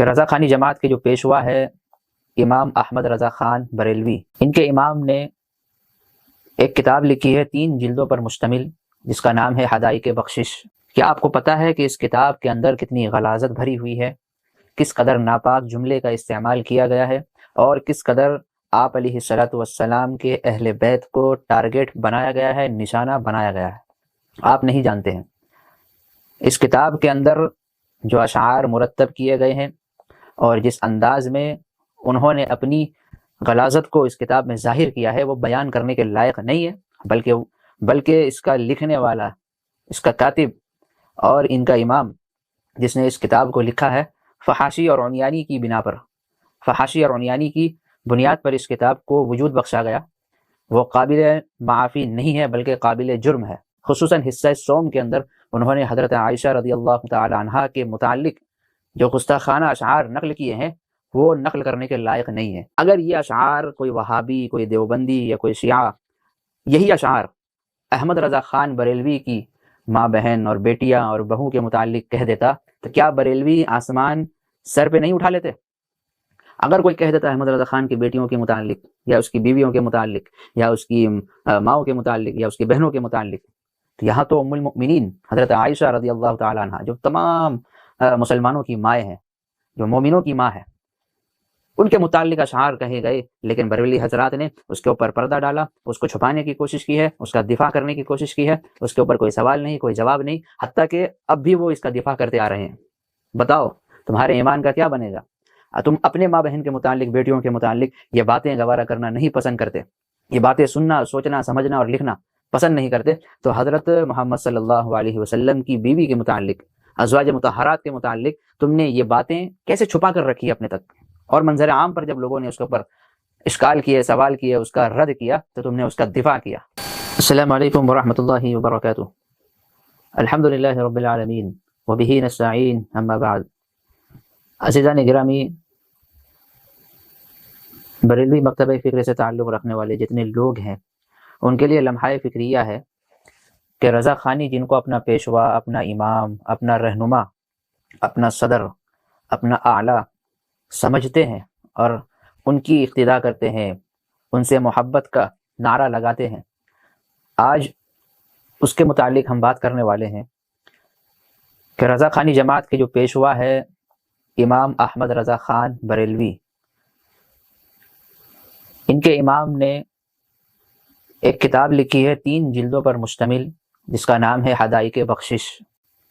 کہ رضا خانی جماعت کے جو پیشوا ہے امام احمد رضا خان بریلوی، ان کے امام نے ایک کتاب لکھی ہے 3 جلدوں پر مشتمل، جس کا نام ہے حدائق بخشش۔ کیا آپ کو پتہ ہے کہ اس کتاب کے اندر کتنی غلاظت بھری ہوئی ہے، کس قدر ناپاک جملے کا استعمال کیا گیا ہے، اور کس قدر آپ علیہ الصلوۃ والسلام کے اہل بیت کو ٹارگٹ بنایا گیا ہے، نشانہ بنایا گیا ہے، آپ نہیں جانتے ہیں۔ اس کتاب کے اندر جو اشعار مرتب کیے گئے ہیں اور جس انداز میں انہوں نے اپنی غلاظت کو اس کتاب میں ظاہر کیا ہے، وہ بیان کرنے کے لائق نہیں ہے، بلکہ اس کا لکھنے والا، اس کا کاتب اور ان کا امام جس نے اس کتاب کو لکھا ہے، فحاشی اور عنیانی کی بنا پر، فحاشی اور عنیانی کی بنیاد پر اس کتاب کو وجود بخشا گیا، وہ قابل معافی نہیں ہے بلکہ قابل جرم ہے۔ خصوصاً حصہ سوم کے اندر انہوں نے حضرت عائشہ رضی اللہ تعالی عنہا کے متعلق جو گستاخانہ اشعار نقل کیے ہیں، وہ نقل کرنے کے لائق نہیں ہے۔ اگر یہ اشعار کوئی وہابی، کوئی دیوبندی یا کوئی شیعہ یہی اشعار احمد رضا خان بریلوی کی ماں بہن اور بیٹیاں اور بہو کے متعلق کہہ دیتا تو کیا بریلوی آسمان سر پہ نہیں اٹھا لیتے؟ اگر کوئی کہہ دیتا احمد رضا خان کی بیٹیوں کے متعلق یا اس کی بیویوں کے متعلق یا اس کی ماؤں کے متعلق یا اس کی بہنوں کے متعلق، تو یہاں تو ام المؤمنین حضرت عائشہ رضی اللہ تعالی عنہ، جو تمام مسلمانوں کی مائیں ہیں، جو مومنوں کی ماں ہے، ان کے متعلق اشعار کہے گئے، لیکن بریلوی حضرات نے اس کے اوپر پردہ ڈالا، اس کو چھپانے کی کوشش کی ہے، اس کا دفاع کرنے کی کوشش کی ہے، اس کے اوپر کوئی سوال نہیں، کوئی جواب نہیں، حتیٰ کہ اب بھی وہ اس کا دفاع کرتے آ رہے ہیں۔ بتاؤ تمہارے ایمان کا کیا بنے گا؟ تم اپنے ماں بہن کے متعلق، بیٹیوں کے متعلق یہ باتیں گوارا کرنا نہیں پسند کرتے، یہ باتیں سننا، سوچنا، سمجھنا اور لکھنا پسند نہیں کرتے، تو حضرت محمد صلی اللہ علیہ وسلم کی بیوی کے متعلق، ازواج مطہرات کے متعلق تم نے یہ باتیں کیسے چھپا کر رکھی اپنے تک؟ اور منظر عام پر جب لوگوں نے اس کے اوپر اشکال کیے، سوال کیے، اس کا رد کیا، تو تم نے اس کا دفاع کیا۔ السلام علیکم ورحمۃ اللہ وبرکاتہ۔ الحمد للہ رب العالمین وبہ نستعین، اما بعد۔ عزیزان گرامی، بریلوی مکتبہ فکر سے تعلق رکھنے والے جتنے لوگ ہیں، ان کے لیے لمحہ فکریہ ہے کہ رضا خانی جن کو اپنا پیشوا، اپنا امام، اپنا رہنما، اپنا صدر، اپنا اعلیٰ سمجھتے ہیں اور ان کی اقتداء کرتے ہیں، ان سے محبت کا نعرہ لگاتے ہیں، آج اس کے متعلق ہم بات کرنے والے ہیں کہ رضا خانی جماعت کے جو پیشوا ہے امام احمد رضا خان بریلوی، ان کے امام نے ایک کتاب لکھی ہے 3 جلدوں پر مشتمل، جس کا نام ہے حدائق بخشش۔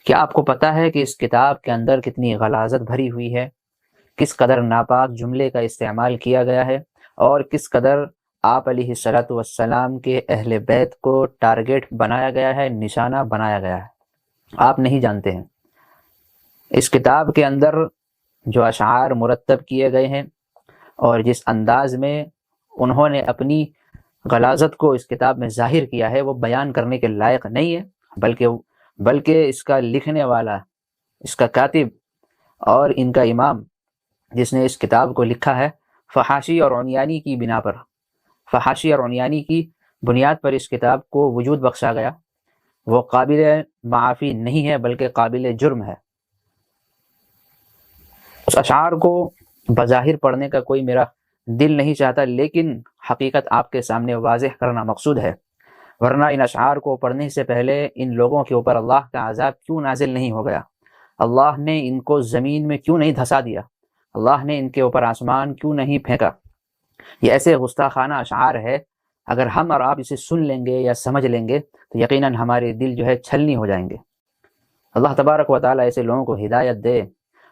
کیا آپ کو پتہ ہے کہ اس کتاب کے اندر کتنی غلاظت بھری ہوئی ہے، کس قدر ناپاک جملے کا استعمال کیا گیا ہے، اور کس قدر آپ علیہ الصلوۃ والسلام کے اہل بیت کو ٹارگٹ بنایا گیا ہے، نشانہ بنایا گیا ہے، آپ نہیں جانتے ہیں۔ اس کتاب کے اندر جو اشعار مرتب کیے گئے ہیں اور جس انداز میں انہوں نے اپنی غلاظت کو اس کتاب میں ظاہر کیا ہے، وہ بیان کرنے کے لائق نہیں ہے، بلکہ اس کا لکھنے والا، اس کا کاتب اور ان کا امام جس نے اس کتاب کو لکھا ہے، فحاشی اور عنیانی کی بنا پر، فحاشی اور عنیانی کی بنیاد پر اس کتاب کو وجود بخشا گیا، وہ قابل معافی نہیں ہے بلکہ قابل جرم ہے۔ اس اشعار کو بظاہر پڑھنے کا کوئی میرا دل نہیں چاہتا، لیکن حقیقت آپ کے سامنے واضح کرنا مقصود ہے، ورنہ ان اشعار کو پڑھنے سے پہلے ان لوگوں کے اوپر اللہ کا عذاب کیوں نازل نہیں ہو گیا؟ اللہ نے ان کو زمین میں کیوں نہیں دھسا دیا؟ اللہ نے ان کے اوپر آسمان کیوں نہیں پھینکا؟ یہ ایسے گستاخانہ اشعار ہے، اگر ہم اور آپ اسے سن لیں گے یا سمجھ لیں گے تو یقیناً ہمارے دل جو ہے چھلنی ہو جائیں گے۔ اللہ تبارک و تعالیٰ ایسے لوگوں کو ہدایت دے،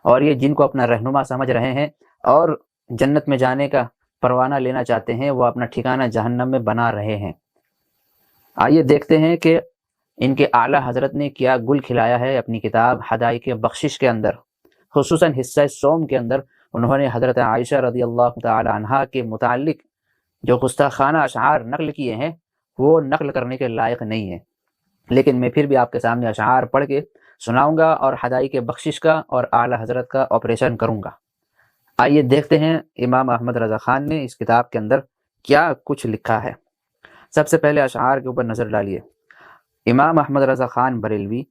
اور یہ جن کو اپنا رہنما سمجھ رہے ہیں اور جنت میں جانے کا پروانہ لینا چاہتے ہیں، وہ اپنا ٹھکانہ جہنم میں بنا رہے ہیں۔ آئیے دیکھتے ہیں کہ ان کے اعلیٰ حضرت نے کیا گل کھلایا ہے اپنی کتاب حدائق بخشش کے اندر، خصوصاً حصہ سوم کے اندر انہوں نے حضرت عائشہ رضی اللہ تعالی عنہا کے متعلق جو گستاخانہ اشعار نقل کیے ہیں، وہ نقل کرنے کے لائق نہیں ہیں، لیکن میں پھر بھی آپ کے سامنے اشعار پڑھ کے سناؤں گا اور حدائق بخشش کا اور اعلیٰ حضرت کا آپریشن کروں گا۔ آئیے دیکھتے ہیں امام احمد رضا خان نے اس کتاب کے اندر کیا کچھ لکھا ہے۔ سب سے پہلے اشعار کے اوپر نظر ڈالیے۔ امام احمد رضا خان بریلوی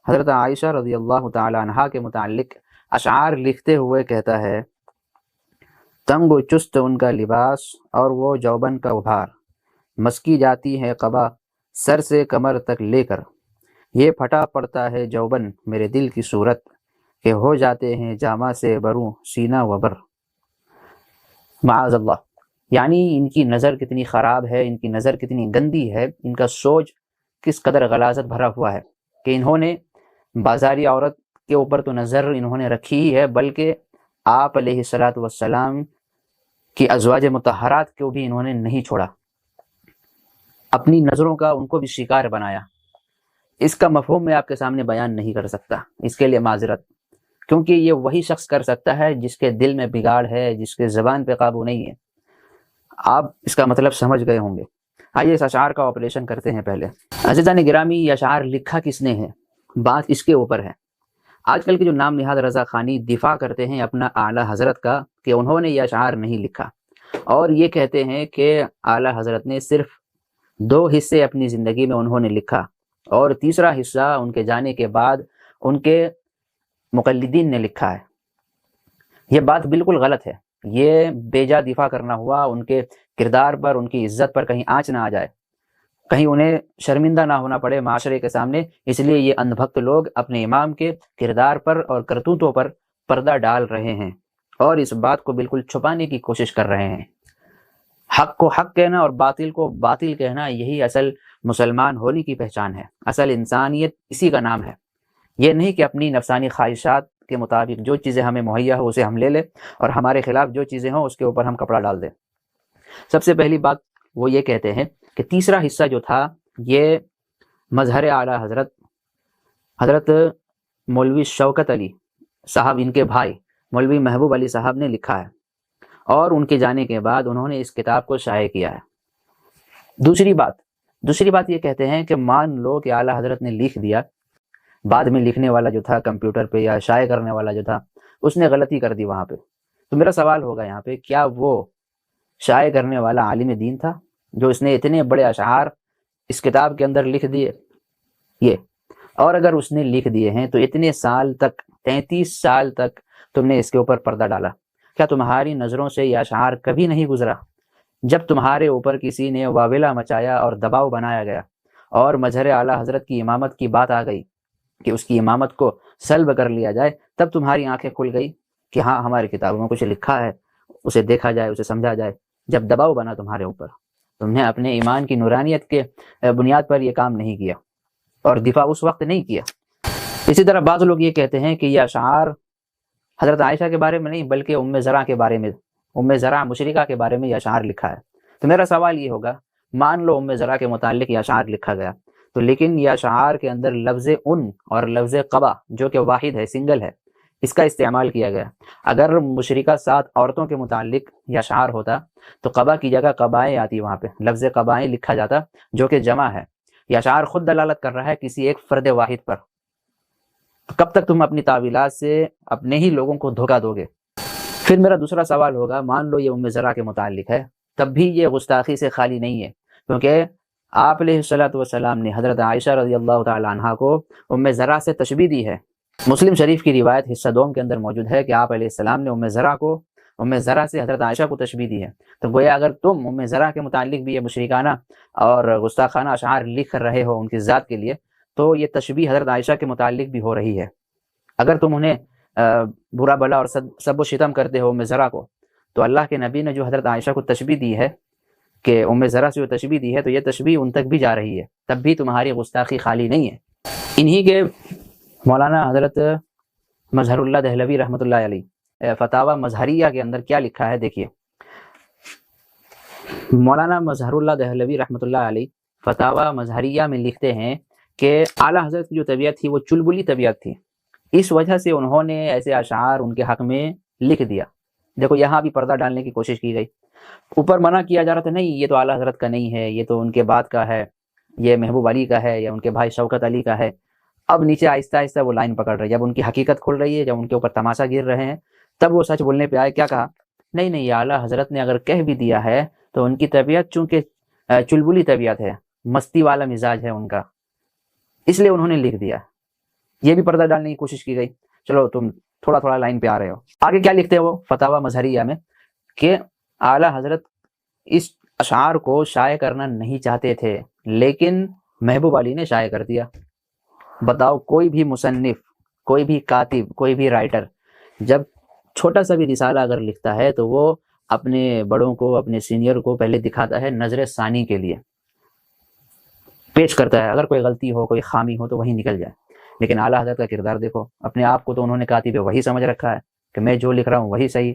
حضرت عائشہ رضی اللہ تعالی عنہا کے متعلق اشعار لکھتے ہوئے کہتا ہے، تنگ و چست ان کا لباس اور وہ جوبن کا ابھار، مسکی جاتی ہے قبا سر سے کمر تک لے کر، یہ پھٹا پڑتا ہے جوبن میرے دل کی صورت، کہ ہو جاتے ہیں جامہ سے بروں سینہ و بر۔ معاذ اللہ، یعنی ان کی نظر کتنی خراب ہے، ان کی نظر کتنی گندی ہے، ان کا سوچ کس قدر غلاظت بھرا ہوا ہے کہ انہوں نے بازاری عورت کے اوپر تو نظر انہوں نے رکھی ہی ہے، بلکہ آپ علیہ الصلاۃ والسلام کی ازواج مطہرات کو بھی انہوں نے نہیں چھوڑا، اپنی نظروں کا ان کو بھی شکار بنایا۔ اس کا مفہوم میں آپ کے سامنے بیان نہیں کر سکتا، اس کے لیے معذرت، کیونکہ یہ وہی شخص کر سکتا ہے جس کے دل میں بگاڑ ہے، جس کے زبان پہ قابو نہیں ہے۔ آپ اس کا مطلب سمجھ گئے ہوں گے۔ آئیے اس اشعار کا آپریشن کرتے ہیں۔ پہلے عزیزان گرامی، یہ اشعار لکھا کس نے ہے، بات اس کے اوپر ہے۔ آج کل کے جو نام نہاد رضا خانی دفاع کرتے ہیں اپنا اعلیٰ حضرت کا کہ انہوں نے یہ اشعار نہیں لکھا، اور یہ کہتے ہیں کہ اعلیٰ حضرت نے صرف 2 حصے اپنی زندگی میں انہوں نے لکھا، اور تیسرا حصہ ان کے جانے کے بعد ان کے مقلدین نے لکھا ہے۔ یہ بات بالکل غلط ہے، یہ بیجا دفاع کرنا ہوا، ان کے کردار پر، ان کی عزت پر کہیں آنچ نہ آ جائے، کہیں انہیں شرمندہ نہ ہونا پڑے معاشرے کے سامنے، اس لیے یہ اندھ بھکت لوگ اپنے امام کے کردار پر اور کرتوتوں پر پردہ ڈال رہے ہیں، اور اس بات کو بالکل چھپانے کی کوشش کر رہے ہیں۔ حق کو حق کہنا اور باطل کو باطل کہنا، یہی اصل مسلمان ہونے کی پہچان ہے، اصل انسانیت اسی کا نام ہے۔ یہ نہیں کہ اپنی نفسانی خواہشات کے مطابق جو چیزیں ہمیں مہیا ہو اسے ہم لے لیں، اور ہمارے خلاف جو چیزیں ہوں اس کے اوپر ہم کپڑا ڈال دیں۔ سب سے پہلی بات وہ یہ کہتے ہیں کہ تیسرا حصہ جو تھا یہ مظہر اعلیٰ حضرت مولوی شوکت علی صاحب، ان کے بھائی مولوی محبوب علی صاحب نے لکھا ہے، اور ان کے جانے کے بعد انہوں نے اس کتاب کو شائع کیا ہے۔ دوسری بات یہ کہتے ہیں کہ مان لو کہ اعلیٰ حضرت نے لکھ دیا، بعد میں لکھنے والا جو تھا کمپیوٹر پہ یا شائع کرنے والا جو تھا اس نے غلطی کر دی وہاں پہ، تو میرا سوال ہوگا یہاں پہ، کیا وہ شائع کرنے والا عالم دین تھا جو اس نے اتنے بڑے اشعار اس کتاب کے اندر لکھ دیے؟ یہ، اور اگر اس نے لکھ دیے ہیں تو اتنے سال تک، 33 سال تک تم نے اس کے اوپر پردہ ڈالا، کیا تمہاری نظروں سے یہ اشعار کبھی نہیں گزرا؟ جب تمہارے اوپر کسی نے واویلا مچایا اور دباؤ بنایا گیا، اور مظہر اعلیٰ حضرت کی امامت کی بات آ گئی کہ اس کی امامت کو سلب کر لیا جائے، تب تمہاری آنکھیں کھل گئی کہ ہاں ہماری کتابوں میں کچھ لکھا ہے، اسے دیکھا جائے، اسے سمجھا جائے۔ جب دباؤ بنا تمہارے اوپر، تم نے اپنے ایمان کی نورانیت کے بنیاد پر یہ کام نہیں کیا، اور دفاع اس وقت نہیں کیا۔ اسی طرح بعض لوگ یہ کہتے ہیں کہ یہ اشعار حضرت عائشہ کے بارے میں نہیں بلکہ ام زرع کے بارے میں، ام زرع مشرکہ کے بارے میں یہ اشعار لکھا ہے۔ تو میرا سوال یہ ہوگا، مان لو ام زرع کے متعلق یہ اشعار لکھا گیا، تو لیکن یہ اشعار کے اندر لفظ ان اور لفظ قبا جو کہ واحد ہے، سنگل ہے، اس کا استعمال کیا گیا۔ اگر مشرکہ 7 عورتوں کے متعلق یہ اشعار ہوتا تو قبا کی جگہ قبائیں آتی، وہاں پہ لفظ قبائیں لکھا جاتا جو کہ جمع ہے۔ یہ اشعار خود دلالت کر رہا ہے کسی ایک فرد واحد پر۔ تو کب تک تم اپنی تعویلات سے اپنے ہی لوگوں کو دھوکہ دو گے؟ پھر میرا دوسرا سوال ہوگا، مان لو یہ ام زرع کے متعلق ہے، تب بھی یہ گستاخی سے خالی نہیں ہے، کیونکہ آپ علیہ الصلاۃ والسلام نے حضرت عائشہ رضی اللہ تعالی عنہا کو ام زرع سے تشبیہ دی ہے۔ مسلم شریف کی روایت حصہ دوم کے اندر موجود ہے کہ آپ علیہ السلام نے ام زرع سے حضرت عائشہ کو تشبیہ دی ہے۔ تو گویا اگر تم ام زرع کے متعلق بھی یہ مشرکانہ اور گستاخانہ اشعار لکھ رہے ہو ان کی ذات کے لیے، تو یہ تشبیہ حضرت عائشہ کے متعلق بھی ہو رہی ہے۔ اگر تم انہیں برا بلا اور سب و شتم کرتے ہو ام زرع کو، تو اللہ کے نبی نے جو حضرت عائشہ کو تشبیہ دی ہے کہ ام زرع سے جو تشبیہ دی ہے، تو یہ تشبیہ ان تک بھی جا رہی ہے، تب بھی تمہاری گستاخی خالی نہیں ہے۔ انہی کے مولانا حضرت مظہر اللہ دہلوی رحمۃ اللہ علیہ فتاوی مظہریہ کے اندر کیا لکھا ہے دیکھیے۔ مولانا مظہر اللہ دہلوی رحمۃ اللہ علیہ فتاوی مظہریہ میں لکھتے ہیں کہ اعلیٰ حضرت کی جو طبیعت تھی وہ چلبلی طبیعت تھی، اس وجہ سے انہوں نے ایسے اشعار ان کے حق میں لکھ دیا۔ دیکھو یہاں بھی پردہ ڈالنے کی کوشش کی گئی، اوپر منع کیا جا رہا تھا، نہیں یہ تو اعلیٰ حضرت کا نہیں ہے، یہ تو ان کے بعد کا ہے، یہ محبوب علی کا ہے یا ان کے بھائی شوکت علی کا ہے۔ اب نیچے آہستہ آہستہ وہ لائن پکڑ رہی ہے، جب ان کی حقیقت کھل رہی ہے، جب ان کے اوپر تماشا گر رہے ہیں، تب وہ سچ بولنے پہ آئے، کیا کہا؟ نہیں یہ اعلیٰ حضرت نے اگر کہہ بھی دیا ہے تو ان کی طبیعت چونکہ چلبلی طبیعت ہے، مستی والا مزاج ہے ان کا، اس لیے انہوں نے لکھ دیا۔ یہ بھی پردہ ڈالنے کی کوشش کی گئی۔ چلو تھوڑا تھوڑا لائن پہ آ رہے ہو۔ آگے کیا لکھتے ہیں وہ فتاوی مظہریہ میں کہ اعلیٰ حضرت اس اشعار کو شائع کرنا نہیں چاہتے تھے، لیکن محبوب علی نے شائع کر دیا۔ بتاؤ، کوئی بھی مصنف، کوئی بھی کاتب، کوئی بھی رائٹر جب چھوٹا سا بھی رسالہ اگر لکھتا ہے تو وہ اپنے بڑوں کو، اپنے سینئر کو پہلے دکھاتا ہے نظر ثانی کے لیے، پیش کرتا ہے، اگر کوئی غلطی ہو، کوئی خامی ہو تو وہیں نکل جائے۔ لیکن اعلیٰ حضرت کا کردار دیکھو، اپنے آپ کو تو انہوں نے کاتب وہی سمجھ رکھا ہے کہ میں جو لکھ رہا ہوں وہی صحیح،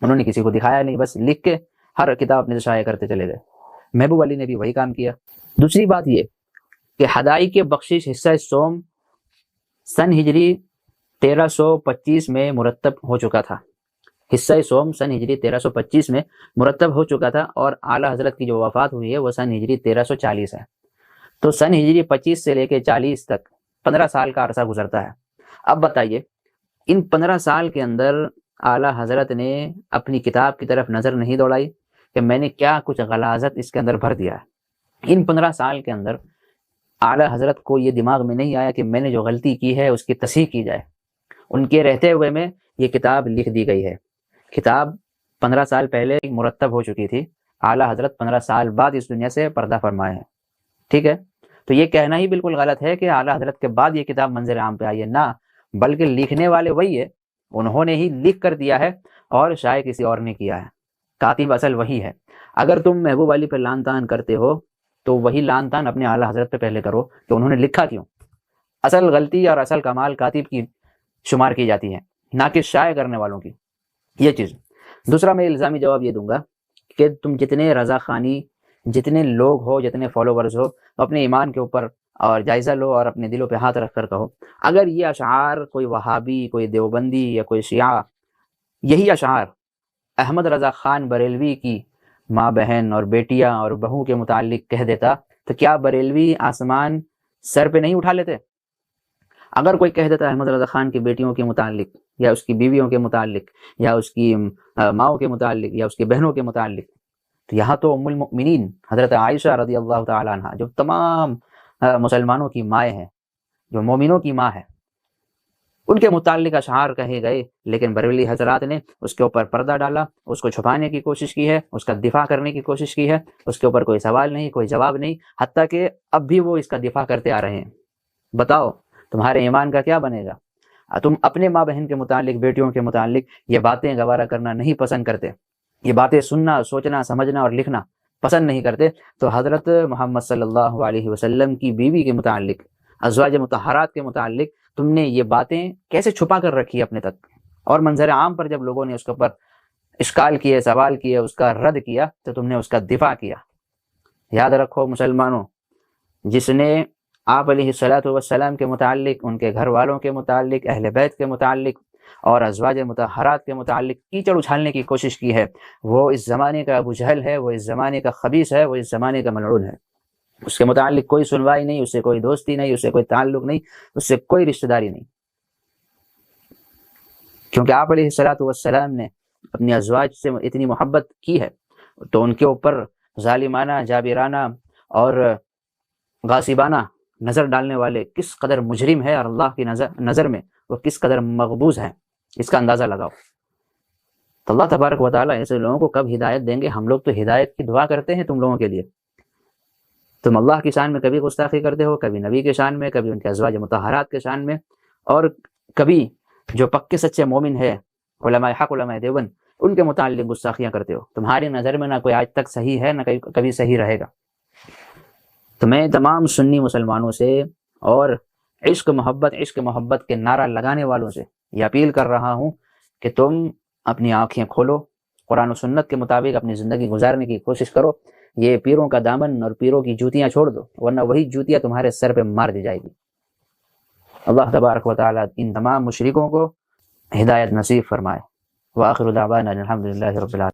انہوں نے کسی کو دکھایا نہیں، بس لکھ کے ہر کتاب اپنے سے شائع کرتے چلے گئے۔ محبوب علی نے بھی وہی کام کیا۔ دوسری بات یہ کہ حدائق بخشش حصہ سوم سن ہجری 1325 میں مرتب ہو چکا تھا، حصہ سوم سن ہجری 1325 میں مرتب ہو چکا تھا، اور اعلیٰ حضرت کی جو وفات ہوئی ہے وہ سن ہجری 1340 ہے، تو سن ہجری 25 سے لے کے 40 تک 15 سال کا عرصہ گزرتا ہے۔ اب بتائیے، ان 15 سال کے اندر اعلیٰ حضرت نے اپنی کتاب کی طرف نظر نہیں دوڑائی کہ میں نے کیا کچھ غلاظت اس کے اندر بھر دیا ہے؟ ان 15 سال کے اندر اعلیٰ حضرت کو یہ دماغ میں نہیں آیا کہ میں نے جو غلطی کی ہے اس کی تصحیح کی جائے۔ ان کے رہتے ہوئے میں یہ کتاب لکھ دی گئی ہے۔ کتاب 15 سال پہلے مرتب ہو چکی تھی، اعلیٰ حضرت 15 سال بعد اس دنیا سے پردہ فرمائے ہیں، ٹھیک ہے؟ تو یہ کہنا ہی بالکل غلط ہے کہ اعلیٰ حضرت کے بعد یہ کتاب منظر عام پہ آئی ہے، نہ، بلکہ لکھنے والے وہی ہے، انہوں نے ہی لکھ کر دیا ہے اور شائع کسی اور نے کیا ہے، کاتب اصل وہی ہے۔ اگر تم محبوب علی پہ لان تان کرتے ہو تو وہی لان تان اپنے اعلیٰ حضرت پہ پہلے کرو کہ انہوں نے لکھا کیوں۔ اصل غلطی اور اصل کمال کاتب کی شمار کی جاتی ہے، نہ کہ شائع کرنے والوں کی، یہ چیز۔ دوسرا میں الزامی جواب یہ دوں گا کہ تم جتنے رضا خانی، جتنے لوگ ہو، جتنے فالوورز ہو، اپنے ایمان کے اوپر اور جائزہ لو اور اپنے دلوں پہ ہاتھ رکھ کر کہو، اگر یہ اشعار کوئی وہابی، کوئی دیوبندی یا کوئی شیعہ یہی اشعار احمد رضا خان بریلوی کی ماں بہن اور بیٹیاں اور بہو کے متعلق کہہ دیتا تو کیا بریلوی آسمان سر پہ نہیں اٹھا لیتے؟ اگر کوئی کہہ دیتا احمد رضا خان کی بیٹیوں کے متعلق یا اس کی بیویوں کے متعلق یا اس کی ماؤں کے متعلق یا اس کی بہنوں کے متعلق، تو یہاں تو ام المؤمنین حضرت عائشہ رضی اللہ تعالیٰ عنہ، جو تمام مسلمانوں کی مائیں ہیں، جو مومنوں کی ماں ہے، ان کے متعلق اشعار کہے گئے، لیکن بریلوی حضرات نے اس کے اوپر پردہ ڈالا، اس کو چھپانے کی کوشش کی ہے، اس کا دفاع کرنے کی کوشش کی ہے، اس کے اوپر کوئی سوال نہیں، کوئی جواب نہیں، حتیٰ کہ اب بھی وہ اس کا دفاع کرتے آ رہے ہیں۔ بتاؤ تمہارے ایمان کا کیا بنے گا؟ تم اپنے ماں بہن کے متعلق، بیٹیوں کے متعلق یہ باتیں گوارا کرنا نہیں پسند کرتے، یہ باتیں سننا، سوچنا، سمجھنا اور لکھنا پسند نہیں کرتے، تو حضرت محمد صلی اللہ علیہ وسلم کی بیوی کے متعلق، ازواج مطہرات کے متعلق تم نے یہ باتیں کیسے چھپا کر رکھی اپنے تک؟ اور منظر عام پر جب لوگوں نے اس کے اوپر اشکال کیے، سوال کیے، اس کا رد کیا، تو تم نے اس کا دفاع کیا۔ یاد رکھو مسلمانوں، جس نے آپ علیہ الصلوۃ والسلام کے متعلق، ان کے گھر والوں کے متعلق، اہل بیت کے متعلق اور ازواج مطہرات کے متعلق کیچڑ اچھالنے کی کوشش کی ہے، وہ اس زمانے کا ابو جہل ہے، وہ اس زمانے کا خبیث ہے، وہ اس زمانے کا ملعون ہے۔ اس کے متعلق کوئی سنوائی نہیں، اس سے کوئی دوستی نہیں، اس سے کوئی تعلق نہیں، اس سے کوئی رشتہ داری نہیں، کیونکہ آپ علیہ الصلوۃ والسلام نے اپنی ازواج سے اتنی محبت کی ہے تو ان کے اوپر ظالمانہ، جابرانہ اور غاصبانہ نظر ڈالنے والے کس قدر مجرم ہے، اور اللہ کی نظر میں وہ کس قدر مغبوظ ہیں، اس کا اندازہ لگاؤ۔ تو اللہ تبارک و تعالیٰ ایسے لوگوں کو کب ہدایت دیں گے؟ ہم لوگ تو ہدایت کی دعا کرتے ہیں تم لوگوں کے لیے، تم اللہ کی شان میں کبھی گستاخی کرتے ہو، کبھی نبی کے شان میں، کبھی ان کے ازواج مطہرات کے شان میں، اور کبھی جو پکے سچے مومن ہے، علماء حق، علماء دیوبند، ان کے متعلق گستاخیاں کرتے ہو۔ تمہاری نظر میں نہ کوئی آج تک صحیح ہے، نہ کبھی صحیح رہے گا۔ تو میں تمام سنی مسلمانوں سے اور عشق محبت کے نعرہ لگانے والوں سے یہ اپیل کر رہا ہوں کہ تم اپنی آنکھیں کھولو، قرآن و سنت کے مطابق اپنی زندگی گزارنے کی کوشش کرو، یہ پیروں کا دامن اور پیروں کی جوتیاں چھوڑ دو، ورنہ وہی جوتیاں تمہارے سر پہ مار دی جائے گی۔ اللہ تبارک و تعالیٰ ان تمام مشرکوں کو ہدایت نصیب فرمائے۔ وآخر دعوانا الحمدللہ رب العالمین۔